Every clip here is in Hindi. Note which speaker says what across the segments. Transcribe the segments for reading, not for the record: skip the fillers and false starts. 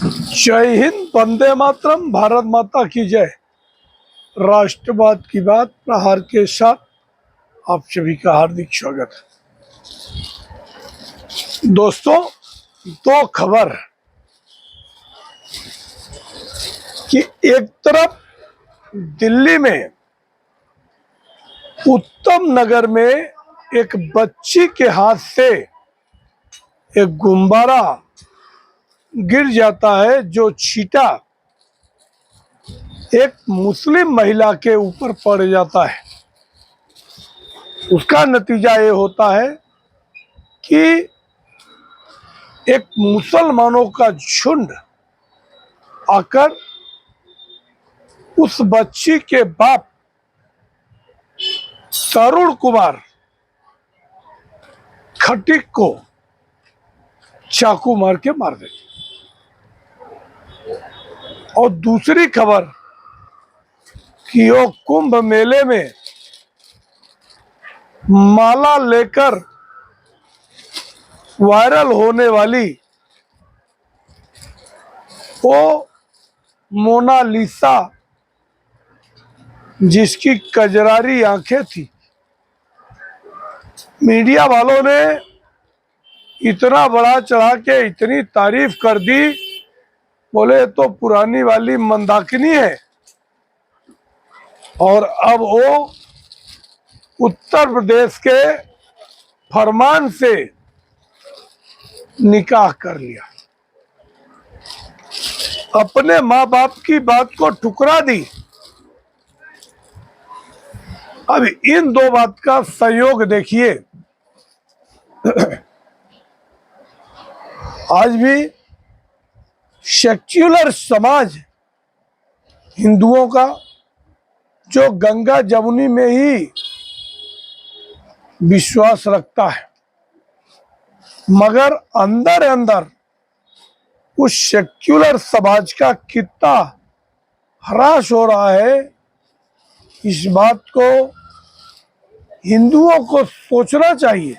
Speaker 1: जय हिंद, वंदे मातरम, भारत माता की जय। राष्ट्रवाद की बात प्रहार के साथ आप सभी का हार्दिक स्वागत है। दोस्तों, दो खबर कि एक तरफ दिल्ली में उत्तम नगर में एक बच्ची के हाथ से एक गुब्बारा गिर जाता है जो छींटा एक मुस्लिम महिला के ऊपर पड़ जाता है। उसका नतीजा ये होता है कि एक मुसलमानों का झुंड आकर उस बच्ची के बाप तरुण कुमार खटीक को चाकू मार के मार देते। और दूसरी खबर कि वो कुंभ मेले में माला लेकर वायरल होने वाली वो मोनालिसा जिसकी कजरारी आंखें थी, मीडिया वालों ने इतना बड़ा चढ़ा के इतनी तारीफ कर दी, बोले तो पुरानी वाली मंदाकिनी है और अब वो उत्तर प्रदेश के फरमान से निकाह कर लिया, अपने माँ बाप की बात को ठुकरा दी। अब इन दो बात का संयोग देखिए। आज भी सेक्युलर समाज हिंदुओं का जो गंगा जमुनी में ही विश्वास रखता है, मगर अंदर अंदर उस सेक्युलर समाज का कितना ह्रास हो रहा है, इस बात को हिंदुओं को सोचना चाहिए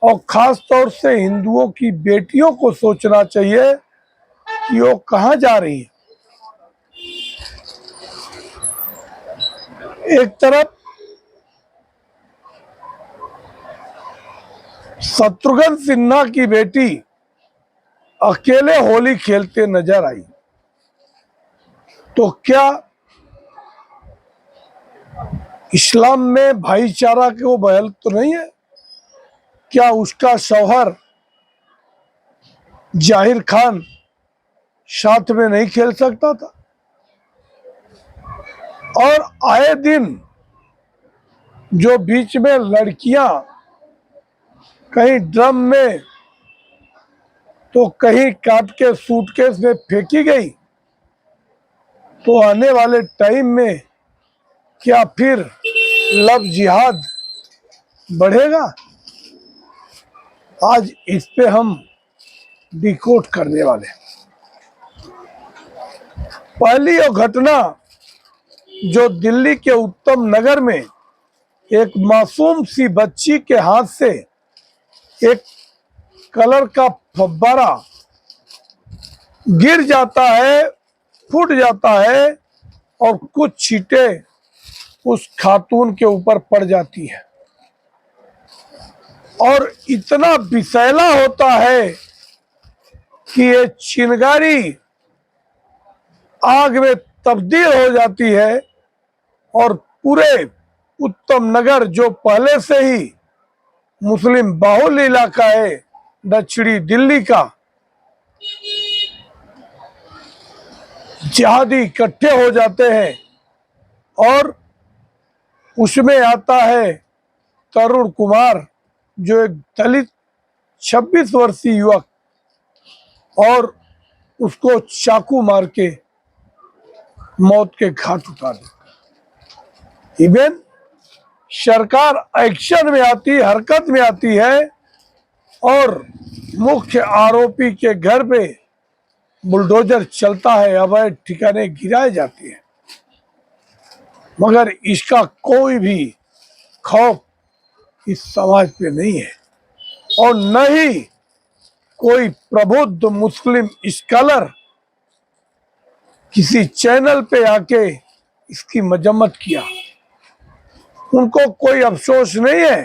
Speaker 1: और खास तौर से हिंदुओं की बेटियों को सोचना चाहिए कि वो कहाँ जा रही है। एक तरफ शत्रुघ्न सिन्हा की बेटी अकेले होली खेलते नजर आई, तो क्या इस्लाम में भाईचारा के वो बहल तो नहीं है? क्या उसका शौहर जाहिर खान साथ में नहीं खेल सकता था? और आए दिन जो बीच में लड़कियां कहीं ड्रम में तो कहीं काट के सूटकेस में फेंकी गई, तो आने वाले टाइम में क्या फिर लव जिहाद बढ़ेगा? आज इस पे हम डिकोड करने वाले हैं। पहली वो घटना जो दिल्ली के उत्तम नगर में एक मासूम सी बच्ची के हाथ से एक कलर का फव्वारा गिर जाता है, फूट जाता है और कुछ छींटे उस खातून के ऊपर पड़ जाती है और इतना विषैला होता है कि ये चिंगारी आग में तब्दील हो जाती है और पूरे उत्तम नगर जो पहले से ही मुस्लिम बाहुल इलाका है दक्षिणी दिल्ली का, जिहादी इकट्ठे हो जाते हैं और उसमें आता है तरुण कुमार जो एक दलित 26 वर्षीय युवक, और उसको चाकू मार के मौत के घाट उतार देता। इवन सरकार एक्शन में आती, हरकत में आती है और मुख्य आरोपी के घर पे बुलडोजर चलता है, अवैध ठिकाने गिराए जाते हैं, मगर इसका कोई भी खौफ इस समाज पे नहीं है और न ही कोई प्रबुद्ध मुस्लिम स्कॉलर किसी चैनल पे आके इसकी मजम्मत किया। उनको कोई अफसोस नहीं है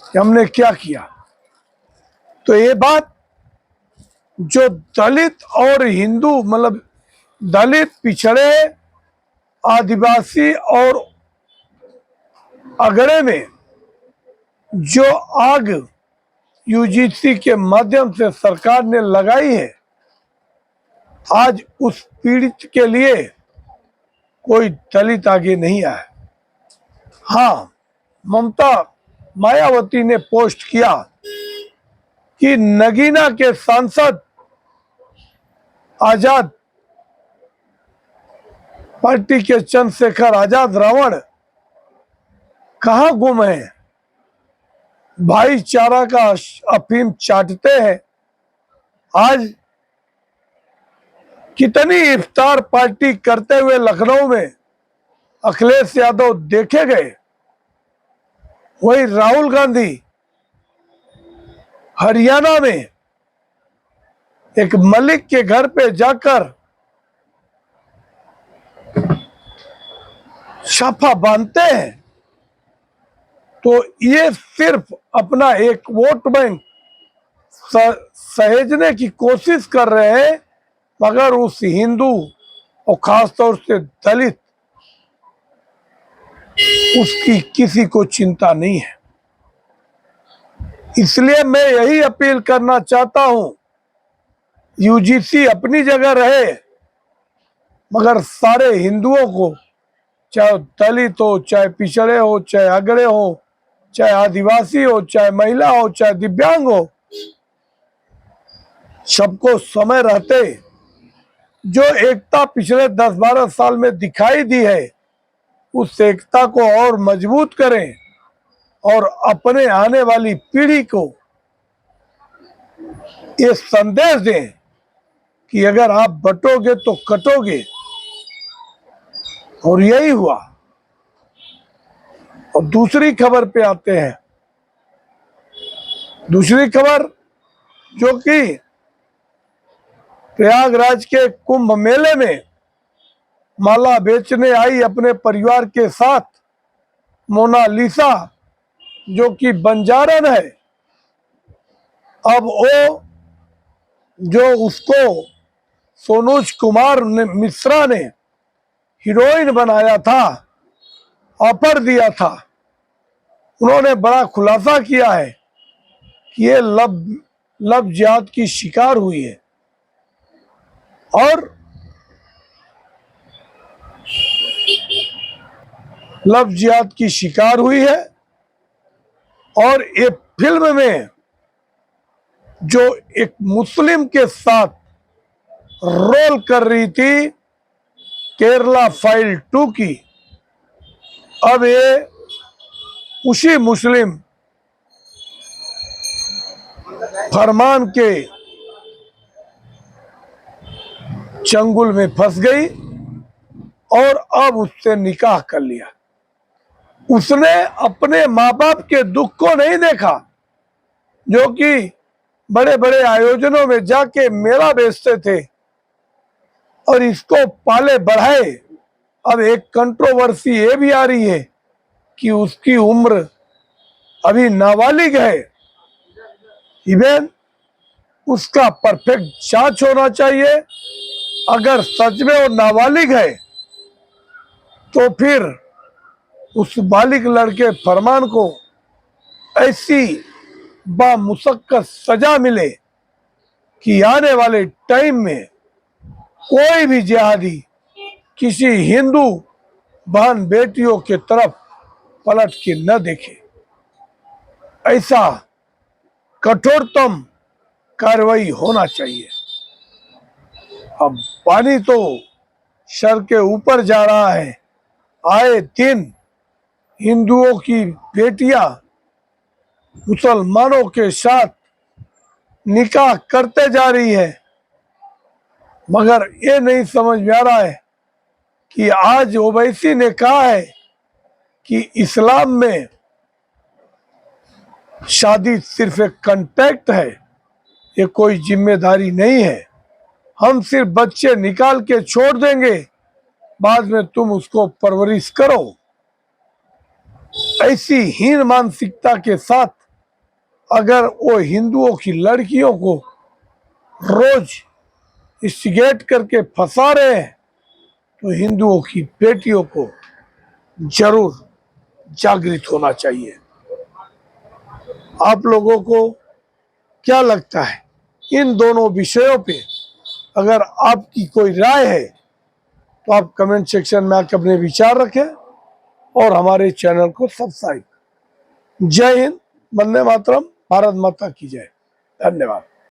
Speaker 1: कि हमने क्या किया। तो ये बात जो दलित और हिंदू मतलब दलित, पिछड़े, आदिवासी और अगड़े में जो आग यूजीसी के माध्यम से सरकार ने लगाई है, आज उस पीड़ित के लिए कोई दलित आगे नहीं आया। हाँ, ममता मायावती ने पोस्ट किया कि नगीना के सांसद आजाद पार्टी के चंद्रशेखर आजाद रावण कहाँ गुम है, भाईचारा का अफीम चाटते हैं। आज कितनी इफ्तार पार्टी करते हुए लखनऊ में अखिलेश यादव देखे गए, वही राहुल गांधी हरियाणा में एक मलिक के घर पे जाकर छापा बांधते हैं। तो ये सिर्फ अपना एक वोट बैंक सहेजने की कोशिश कर रहे हैं, मगर उस हिंदू और खासतौर से दलित, उसकी किसी को चिंता नहीं है। इसलिए मैं यही अपील करना चाहता हूं, यूजीसी अपनी जगह रहे, मगर सारे हिंदुओं को, चाहे दलित हो, चाहे पिछड़े हो, चाहे अगड़े हो, चाहे आदिवासी हो, चाहे महिला हो, चाहे दिव्यांग हो, सबको समय रहते जो एकता पिछले 10-12 साल में दिखाई दी है, उस एकता को और मजबूत करें और अपने आने वाली पीढ़ी को ये संदेश दें कि अगर आप बटोगे तो कटोगे। और यही हुआ। और दूसरी खबर पे आते हैं। दूसरी खबर जो कि प्रयागराज के कुंभ मेले में माला बेचने आई अपने परिवार के साथ मोनालिसा, जो कि बंजारन है, अब वो जो उसको सोनूज कुमार मिश्रा ने हीरोइन बनाया था, ऑफर दिया था, उन्होंने बड़ा खुलासा किया है कि ये लव जिहाद की शिकार हुई है। और लव जिहाद की शिकार हुई है। और ये फिल्म में जो एक मुस्लिम के साथ रोल कर रही थी, केरला फाइल 2 की, अब ये उसी मुस्लिम फरमान के चंगुल में फंस गई और अब उससे निकाह कर लिया। उसने अपने माँ बाप के दुख को नहीं देखा, जो कि बड़े बड़े आयोजनों में जाके मेला बेचते थे, और इसको पाले बढ़ाए। अब एक कंट्रोवर्सी ये भी आ रही है कि उसकी उम्र अभी नाबालिग है। इवन उसका परफेक्ट जांच होना चाहिए। अगर सच में वो नाबालिग है तो फिर उस बालिग लड़के फरमान को ऐसी बामुशक्कत सजा मिले कि आने वाले टाइम में कोई भी जिहादी किसी हिंदू बहन बेटियों के तरफ पलट के न देखे। ऐसा कठोरतम कार्रवाई होना चाहिए। अब पानी तो सर के ऊपर जा रहा है। आए दिन हिंदुओं की बेटियां मुसलमानों के साथ निकाह करते जा रही है, मगर ये नहीं समझ में आ रहा है कि आज ओवैसी ने कहा है कि इस्लाम में शादी सिर्फ एक कॉन्ट्रैक्ट है, ये कोई जिम्मेदारी नहीं है। हम सिर्फ बच्चे निकाल के छोड़ देंगे, बाद में तुम उसको परवरिश करो। ऐसी हीन मानसिकता के साथ अगर वो हिंदुओं की लड़कियों को रोज इंस्टिगेट करके फंसा रहे हैं, तो हिंदुओं की बेटियों को जरूर जागृत होना चाहिए। आप लोगों को क्या लगता है इन दोनों विषयों पे? अगर आपकी कोई राय है तो आप कमेंट सेक्शन में आकर अपने विचार रखें और हमारे चैनल को सब्सक्राइब। जय हिंद, वंदे मातरम, भारत माता की जय। धन्यवाद।